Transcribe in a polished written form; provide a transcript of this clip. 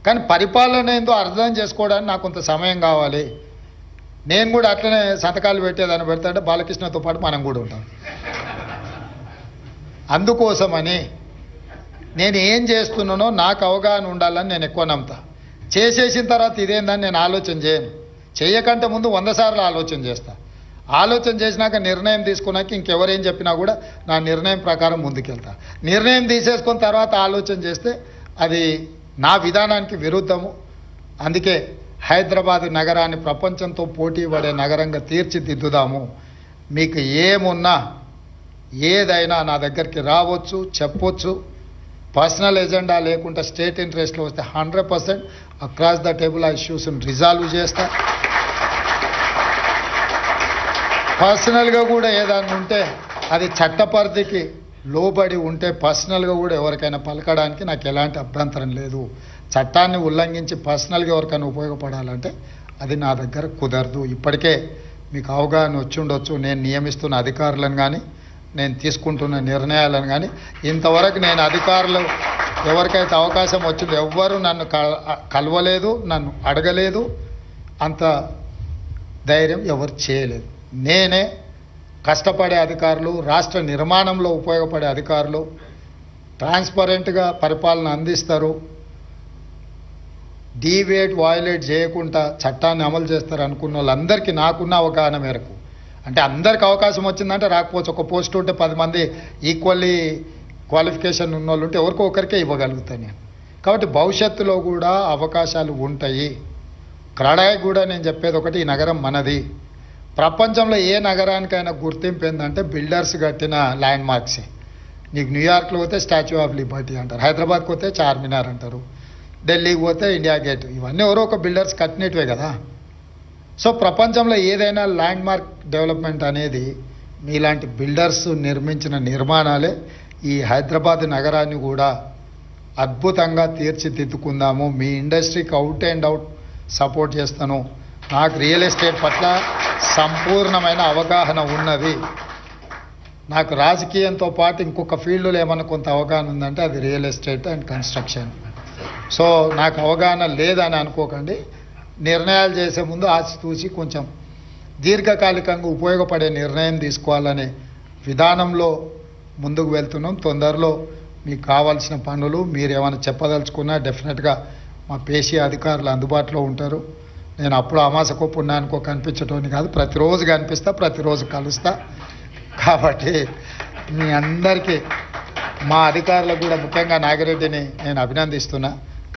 కానీ పరిపాలన ఏందో అర్థం చేసుకోవడానికి నాకు కొంత సమయం కావాలి. నేను కూడా అట్లనే సంతకాలు పెట్టేదాన్ని పెడతాంటే బాలకృష్ణతో పాటు మనం కూడా ఉంటాం. అందుకోసమని నేను ఏం చేస్తున్నానో నాకు అవగాహన ఉండాలని నేను ఎక్కువ నమ్ముతా. చేసేసిన తర్వాత ఇదేందని నేను ఆలోచన చేయను. చేయకంటే ముందు 100 సార్లు ఆలోచన చేస్తా. ఆలోచన చేసినాక నిర్ణయం తీసుకున్నాక ఇంకెవరేం చెప్పినా కూడా నా నిర్ణయం ప్రకారం ముందుకెళ్తా. నిర్ణయం తీసేసుకున్న తర్వాత ఆలోచన చేస్తే అది నా విధానానికి విరుద్ధము. అందుకే హైదరాబాద్ నగరాన్ని ప్రపంచంతో పోటీ పడే నగరంగా తీర్చిదిద్దుదాము. మీకు ఏమున్నా ఏదైనా నా దగ్గరికి రావచ్చు, చెప్పొచ్చు. పర్సనల్ ఎజెండా లేకుండా స్టేట్ ఇంట్రెస్ట్లో వస్తే 100% అక్రాస్ ద టేబుల్ ఆ ఇష్యూస్ని రిజాల్వ్ చేస్తా. పర్సనల్గా కూడా ఏదైనా ఉంటే అది చట్టపరిధికి లోబడి ఉంటే పర్సనల్గా కూడా ఎవరికైనా పలకడానికి నాకు ఎలాంటి అభ్యంతరం లేదు. చట్టాన్ని ఉల్లంఘించి పర్సనల్గా ఎవరికైనా ఉపయోగపడాలంటే అది నా దగ్గర కుదరదు. ఇప్పటికే మీకు అవగాహన వచ్చి ఉండొచ్చు. నేను నియమిస్తున్న అధికారులను కానీ నేను తీసుకుంటున్న నిర్ణయాలను కానీ ఇంతవరకు నేను అధికారులు ఎవరికైతే అవకాశం వచ్చిందో ఎవ్వరూ నన్ను కలవలేదు, నన్ను అడగలేదు. అంత ధైర్యం ఎవరు చేయలేదు. నేనే కష్టపడే అధికారులు, రాష్ట్ర నిర్మాణంలో ఉపయోగపడే అధికారులు, ట్రాన్స్పరెంట్గా పరిపాలన అందిస్తారు, డీవియేట్ వయలేట్ చేయకుండా చట్టాన్ని అమలు చేస్తారు అనుకున్న వాళ్ళందరికీ నాకున్న అవగాహన మేరకు, అంటే అందరికి అవకాశం వచ్చిందంటే రాకపోవచ్చు. ఒక పోస్ట్ ఉంటే 10 మంది ఈక్వల్లీ క్వాలిఫికేషన్ ఉన్న వాళ్ళు ఉంటే ఎవరికో ఒకరికే ఇవ్వగలుగుతాను నేను. కాబట్టి భవిష్యత్తులో కూడా అవకాశాలు ఉంటాయి. క్రడాయి కూడా నేను చెప్పేది ఒకటి, ఈ నగరం మనది. ప్రపంచంలో ఏ నగరానికైనా గుర్తింపు ఏంటంటే బిల్డర్స్ కట్టిన ల్యాండ్ మార్క్సే. నీకు న్యూయార్క్లో పోతే స్టాచ్యూ ఆఫ్ లిబర్టీ అంటారు, హైదరాబాద్కి పోతే చార్మినార్ అంటారు, ఢిల్లీకి పోతే ఇండియా గేట్. ఇవన్నీ ఎవరో ఒక బిల్డర్స్ కట్టినట్టువే కదా. సో ప్రపంచంలో ఏదైనా ల్యాండ్ మార్క్ డెవలప్మెంట్ అనేది మీలాంటి బిల్డర్స్ నిర్మించిన నిర్మాణాలే. ఈ హైదరాబాద్ నగరాన్ని కూడా అద్భుతంగా తీర్చిదిద్దుకుందాము. మీ ఇండస్ట్రీకి అవుట్ అండ్ అవుట్ సపోర్ట్ చేస్తాను. నాకు రియల్ ఎస్టేట్ పట్ల సంపూర్ణమైన అవగాహన ఉన్నది. నాకు రాజకీయంతో పాటు ఇంకొక ఫీల్డ్లో ఏమన్నా కొంత అవగాహన ఉందంటే అది real estate and construction. So నాకు అవగాహన లేదని అనుకోకండి. నిర్ణయాలు చేసే ముందు ఆచితూచి కొంచెం దీర్ఘకాలికంగా ఉపయోగపడే నిర్ణయం తీసుకోవాలనే విధానంలో ముందుకు వెళ్తున్నాం. తొందరలో మీకు కావాల్సిన పనులు మీరు ఏమైనా చెప్పదలుచుకున్నా డెఫినెట్గా మా పేషీ అధికారులు అందుబాటులో ఉంటారు. నేను అప్పుడు అమాసకో పుణ్యానికో కనిపించటోని కాదు, ప్రతిరోజు కనిపిస్తా, ప్రతిరోజు కలుస్తా. కాబట్టి మీ అందరికీ, మా అధికారులకు కూడా ముఖ్యంగా నాగిరెడ్డిని నేను అభినందిస్తున్నా.